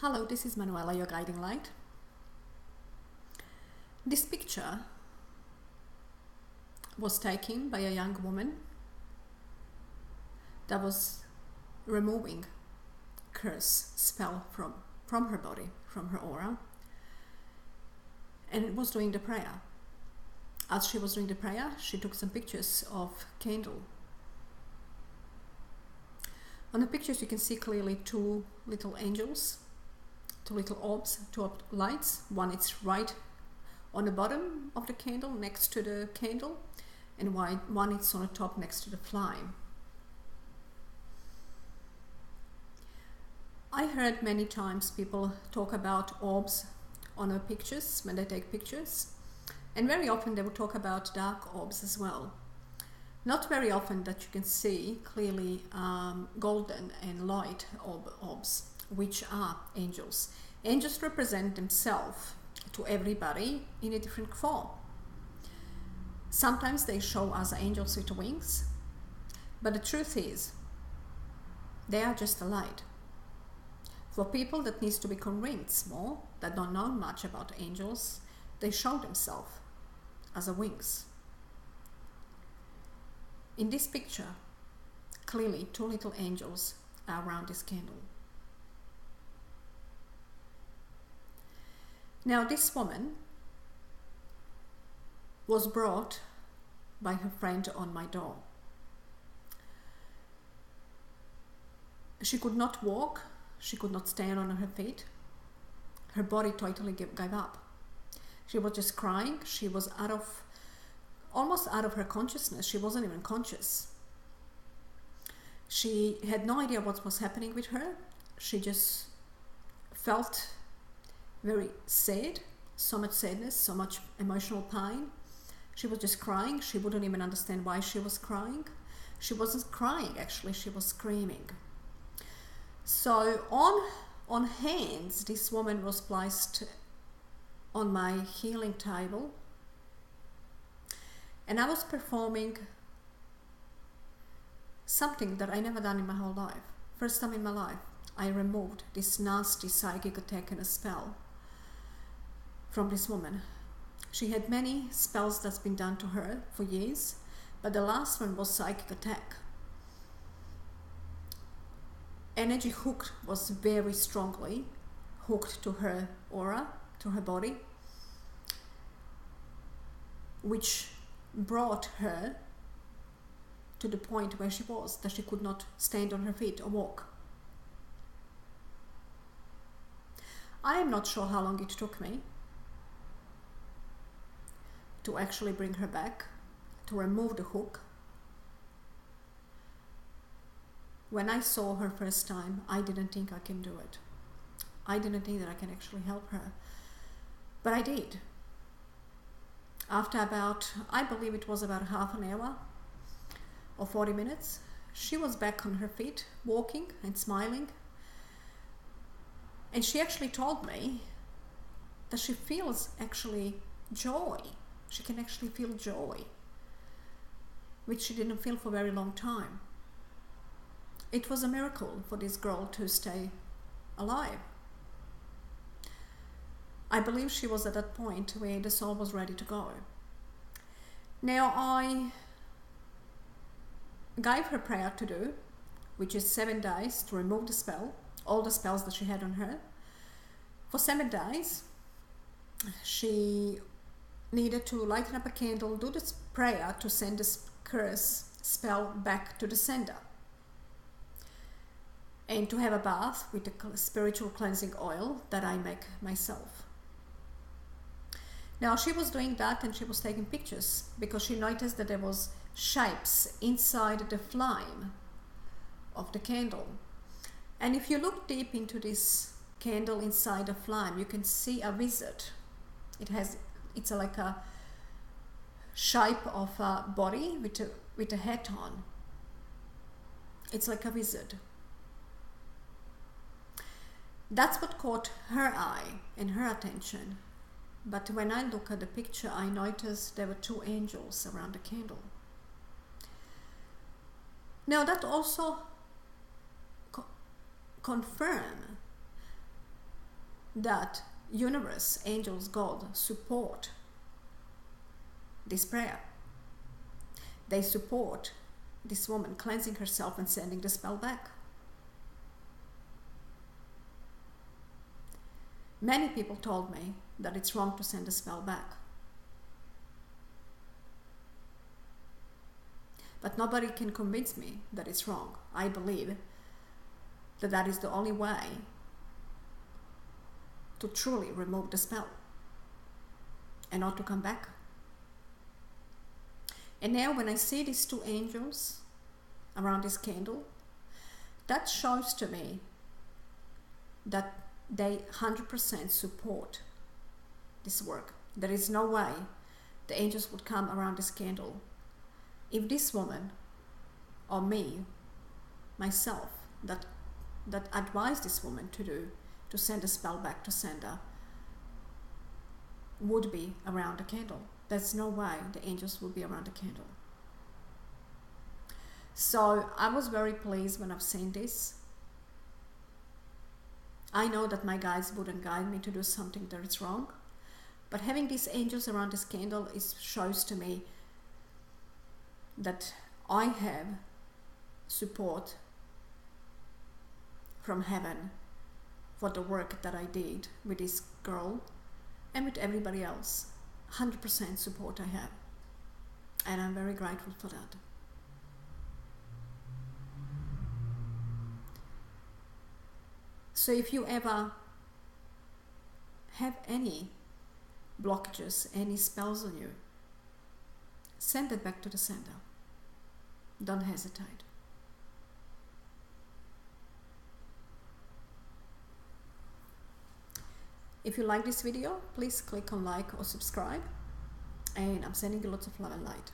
Hello, this is Manuela, your guiding light. This picture was taken by a young woman that was removing curse spell from her body, from her aura, and was doing the prayer. As she was doing the prayer, she took some pictures of candle. On the pictures you can see clearly two little angels, two little orbs, two lights. One is right on the bottom of the candle next to the candle, and one is on the top next to the flame. I heard many times people talk about orbs on their pictures when they take pictures, and very often they will talk about dark orbs as well. Not very often that you can see clearly golden and light orbs, which are angels. Angels represent themselves to everybody in a different form. Sometimes they show as angels with wings, but the truth is they are just a light. For people that needs to be convinced more, that don't know much about angels, they show themselves as a wings. In this picture, clearly two little angels are around this candle. Now this woman was brought by her friend on my door. She could not walk, she could not stand on her feet. Her body totally gave up. She was just crying. She was almost out of her consciousness. She wasn't even conscious. She had no idea what was happening with her. She just felt very sad, so much sadness, so much emotional pain. She was just crying. She wouldn't even understand why she was crying. She wasn't crying, actually, she was screaming. So on hands, this woman was placed on my healing table, and I was performing something that I never done in my whole life. First time in my life, I removed this nasty psychic attack and a spell from this woman. She had many spells that's been done to her for years, but the last one was psychic attack. Energy hooked was very strongly hooked to her aura, to her body, which brought her to the point where she was, that she could not stand on her feet or walk. I am not sure how long it took me to actually bring her back, to remove the hook. When I saw her first time, I didn't think I can do it. I didn't think that I can actually help her, but I did. After I believe it was about half an hour or 40 minutes, she was back on her feet, walking and smiling. And she actually told me that she feels actually joy. She can actually feel joy, which she didn't feel for a very long time. It was a miracle for this girl to stay alive. I believe she was at that point where the soul was ready to go. Now I gave her prayer to do, which is 7 days to remove the spell, all the spells that she had on her. For 7 days, she needed to lighten up a candle, do this prayer to send this curse spell back to the sender, and to have a bath with the spiritual cleansing oil that I make myself. Now she was doing that, and she was taking pictures because she noticed that there was shapes inside the flame of the candle. And if you look deep into this candle inside the flame, you can see a wizard. It's like a shape of a body with a hat on. It's like a wizard. That's what caught her eye and her attention. But when I look at the picture, I noticed there were two angels around the candle. Now that also confirmed that universe, angels, God support this prayer. They support this woman cleansing herself and sending the spell back. Many people told me that it's wrong to send a spell back. But nobody can convince me that it's wrong. I believe that that is the only way to truly remove the spell and not to come back. And now when I see these two angels around this candle, that shows to me that they 100% support this work. There is no way the angels would come around this candle if this woman or me, myself, that advised this woman to send a spell back to sender, would be around the candle. There's no way the angels would be around the candle. So I was very pleased when I've seen this. I know that my guides wouldn't guide me to do something that is wrong, but having these angels around this candle shows to me that I have support from heaven for the work that I did with this girl and with everybody else. 100% support I have, and I'm very grateful for that. So if you ever have any blockages, any spells on you, send it back to the sender. Don't hesitate. If you like this video, please click on like or subscribe, and I'm sending you lots of love and light.